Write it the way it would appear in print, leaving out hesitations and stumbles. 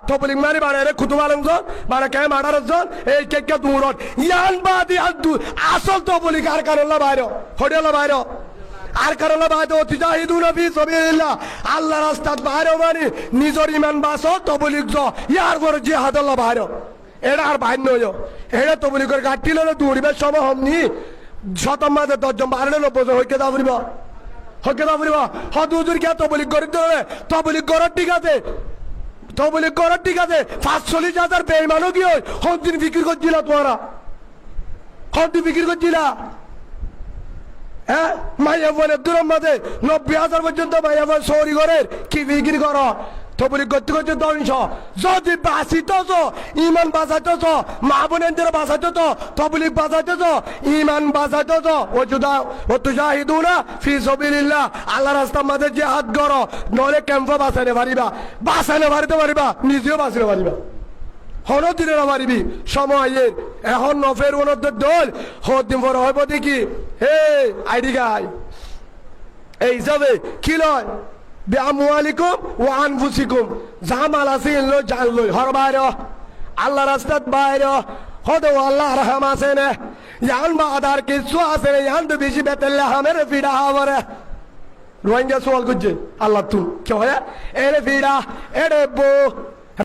তবলিগ মারি বারে কুতুব আলমজন বারে কে মাডারজন এই কেকে দূরত ইয়ান বাদি আদু আসল তবলিগ আর কারলা বাইরে হডিয়ালা বাইরে আর কারলা বাইরে অতিজাহিদুনা ফি সাবিলিল্লাহ আল্লাহ রাস্তাত বাইরে মানে নিজর ইমান বাসো তবলিগ জ ইয়ার করে জিহাদাল্লাহ বাইরে এটা আর বাইর নয় এটা তবলিগের গাঠি ললে দৌড়িবার সময় হমনি শতম মাঝে 10 জন 12 90 হইকে দাবরিব হদুজুর কে তবলিগ করি ধরে তবলিগ করার ঠিক আছে তবলিগ করার ঠিক আছে 45,000 বেঈমানও কি হয় হদিন ফিকির করছিলা তোমরা হদিন ফিকির করছিলা হ্যাঁ মাইয়া বোনের দূরের মাঝে 90,000 পর্যন্ত মাইয়া বোন সৌরি ঘরের কি ফিকির করো তবলিগ করতে করতে ধ্বংস যদি বাঁচিত ইমান বাঁচাইতেছ মা বোনের বাঁচাইতেছ তবলিগ বাঁচাইতেছ ইমান বাঁচাইতেছ ও তুজাহিদুনা ফি সাবিলিল্লাহ আল্লাহ রাস্তার মাঝে জিহাদ করো নলে ক্যাম্প বাঁচাইতে পারিবা নিজেও বাঁচাইতে পারিবা হনো দিনে না পারিবি সময় এখন নফের ওনদের দল হদিন পর হইব দেখি হে আইডি গাই এই যাবে কি লয় বিআমওয়ালিকুম ওয়া আনফুসিকুম জামাল আছে লই জান লই হর বাইরে আল্লাহ রাস্তাত বাইরে হদে আল্লাহ রহম আছে না ইয়ান বাদার কিছু আছে না ইয়ান তো বেশি বেতলে হামের ফিডা হাওরে রোহিঙ্গা সওয়াল করছে আল্লাহ তু কি হয় এরে ফিডা এরে বো